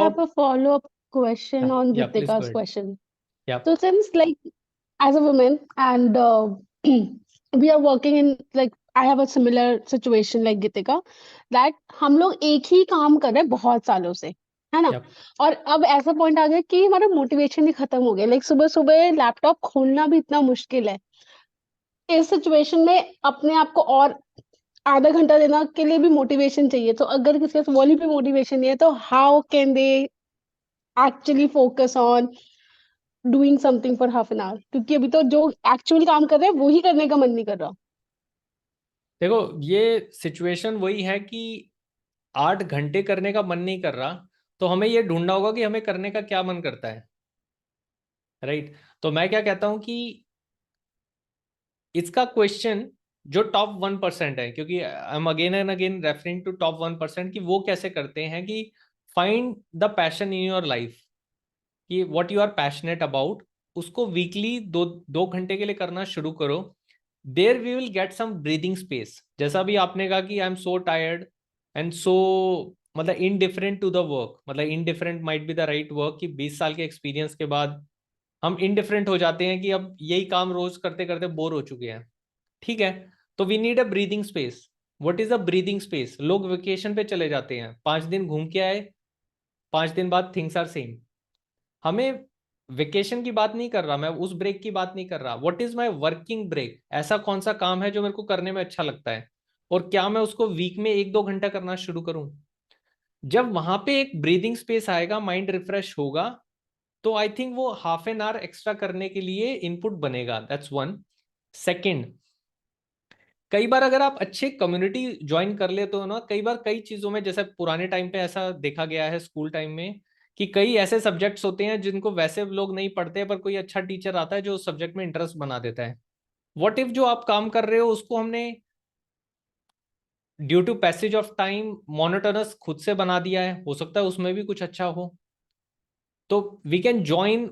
have a follow-up question on Yeah, please go Gitika's ahead. question. Yeah. So since like as a woman and we are working in like I have a similar situation like Gitika that हम लोग एक ही काम कर रहे हैं बहुत सालों से है ना Yep. और अब ऐसा पॉइंट आ गया कि हमारा मोटिवेशन ही खत्म हो गया लाइक सुबह सुबह लैपटॉप खोलना भी इतना मुश्किल है इस सिचुएशन में अपने आप को और आधा घंटा देना के लिए भी मोटिवेशन चाहिए तो अगर किसी के पास वो भी मोटिवेशन नहीं है तो how can they actually focus on doing something for half an hour क्योंकि अभी तो जो एक्चुअल काम कर रहे हैं वो ही करने का मन नहीं कर रहा देखो, ये सिचुएशन वही है कि 8 घंटे करने का मन नहीं कर रहा, तो हमें ये ढूंढना होगा कि हमें करने का क्या मन करता है। राइट। तो मैं क्या कहता हूं कि इसका क्वेश्चन जो टॉप 1% है, क्योंकि I am again and again referring to top 1%, कि वो कैसे करते हैं कि find the passion in your life, कि what you are passionate about, उसको वीकली 2 घंटे के लिए करना शुरू करो। There we will get some breathing space. जैसा भी आपने कहा कि I am so tired and so, मतलब इनडिफरेंट टू द वर्क, मतलब indifferent might be the right work, कि 20 साल के एक्सपीरियंस के बाद हम इनडिफरेंट हो जाते हैं कि अब यही काम रोज करते करते बोर हो चुके हैं। ठीक है, तो we need a breathing space. What is a breathing space? लोग वेकेशन पे चले जाते हैं, 5 दिन घूम के आए, 5 दिन बाद थिंग्स आर सेम। हमें वेकेशन की बात नहीं कर रहा मैं, उस ब्रेक की बात नहीं कर रहा। What is my working break? ऐसा कौन सा काम है जो मेरे को करने में अच्छा लगता है, और क्या मैं उसको वीक में 1-2 घंटा करना शुरू करूं? जब वहां पे एक ब्रीदिंग स्पेस आएगा, माइंड रिफ्रेश होगा, तो आई थिंक वो हाफ एन आवर एक्स्ट्रा करने के लिए इनपुट बनेगा। That's one. सेकेंड, कई बार अगर आप अच्छे कम्युनिटी ज्वाइन कर ले तो ना, कई बार कई चीजों में, जैसे पुराने टाइम पे ऐसा देखा गया है स्कूल टाइम में, कि कई ऐसे सब्जेक्ट्स होते हैं जिनको वैसे लोग नहीं पढ़ते, पर कोई अच्छा टीचर आता है जो उस सब्जेक्ट में इंटरेस्ट बना देता है। व्हाट इफ जो आप काम कर रहे हो उसको हमने due to passage of time monotonous खुद से बना दिया है, हो सकता है उसमें भी कुछ अच्छा हो। तो we can join,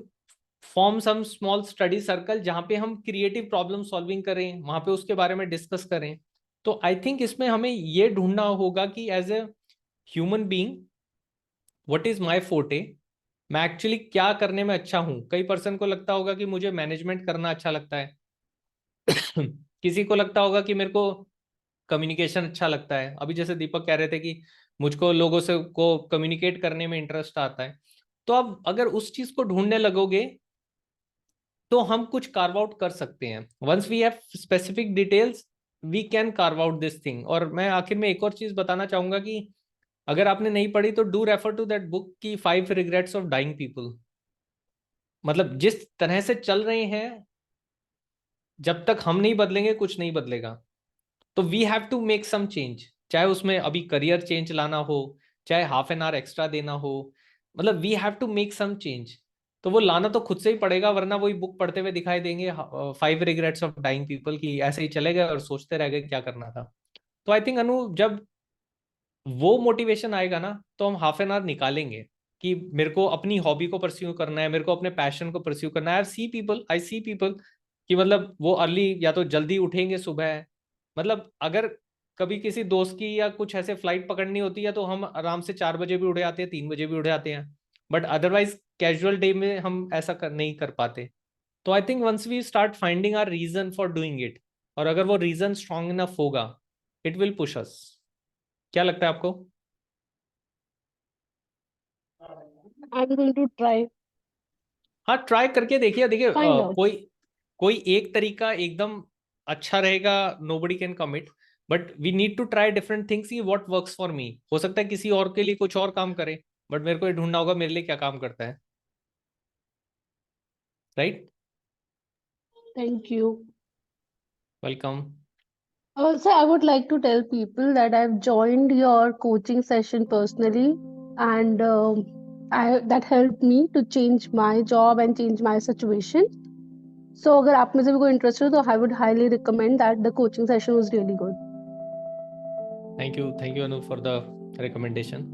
form some small study circle जहां पे हम क्रिएटिव प्रॉब्लम सॉल्विंग करें, वहां पे उसके बारे में डिस्कस करें। तो आई थिंक इसमें हमें ये ढूंढना होगा कि as a human being what is my forte, मैं एक्चुअली क्या करने में अच्छा हूं। कई पर्सन को लगता होगा कि मुझे मैनेजमेंट करना अच्छा लगता है किसी को लगता होगा कि मेरे को कम्युनिकेशन अच्छा लगता है। अभी जैसे दीपक कह रहे थे कि मुझको लोगों से को कम्युनिकेट करने में इंटरेस्ट आता है। तो अब अगर उस चीज को ढूंढने लगोगे तो हम कुछ कार्व आउट कर सकते हैं। Once we have specific details we can carve out this thing. और मैं आखिर में एक और चीज बताना चाहूंगा कि अगर आपने नहीं पढ़ी तो do refer to that book की 5 रिग्रेट्स ऑफ डाइंग पीपल। मतलब जिस तरह से चल रहे हैं, जब तक हम नहीं बदलेंगे कुछ नहीं बदलेगा। तो we have to make some change, चाहे उसमें अभी करियर चेंज लाना हो, चाहे हाफ एन आवर एक्स्ट्रा देना हो, मतलब we have to make some change. तो वो लाना तो खुद से ही पड़ेगा, वरना वही बुक पढ़ते हुए दिखाई देंगे 5 रिग्रेट्स ऑफ डाइंग पीपल, की ऐसे ही चले गए और सोचते रह गए क्या करना था। तो आई थिंक अनु, जब वो मोटिवेशन आएगा ना तो हम हाफ एन आवर निकालेंगे कि मेरे को अपनी हॉबी को परस्यू करना है, मेरे को अपने पैशन को परस्यू करना है। आई सी पीपल कि मतलब वो अर्ली या तो जल्दी उठेंगे सुबह, मतलब अगर कभी किसी दोस्त की या कुछ ऐसे फ्लाइट पकड़नी होती है तो हम आराम से 4 बजे भी उठ जाते हैं, 3 बजे भी उठ जाते हैं। बट अदरवाइज कैजुअल डे में हम ऐसा नहीं कर पाते। तो I think once we start finding our reason for doing it, और अगर वो रीजन स्ट्रांग इनफ होगा, इट विल पुश अस। क्या लगता है आपको? I am going to try हाँ, ट्राई करके देखिए। देखिए फाइंड आउट कोई कोई एक तरीका एकदम अच्छा रहेगा, nobody can commit, but we need to try different things की व्हाट वर्क्स फॉर मी। हो सकता है किसी और के लिए कुछ और काम करे, बट मेरे को ये ढूंढना होगा मेरे लिए क्या काम करता है। Right. Thank you welcome. Also, I would like to tell people that I've joined your coaching session personally, and I that helped me to change my job and change my situation. So, अगर आप में से भी कोई interest हो तो I would highly recommend that the coaching session was really good. Thank you Anu for the recommendation.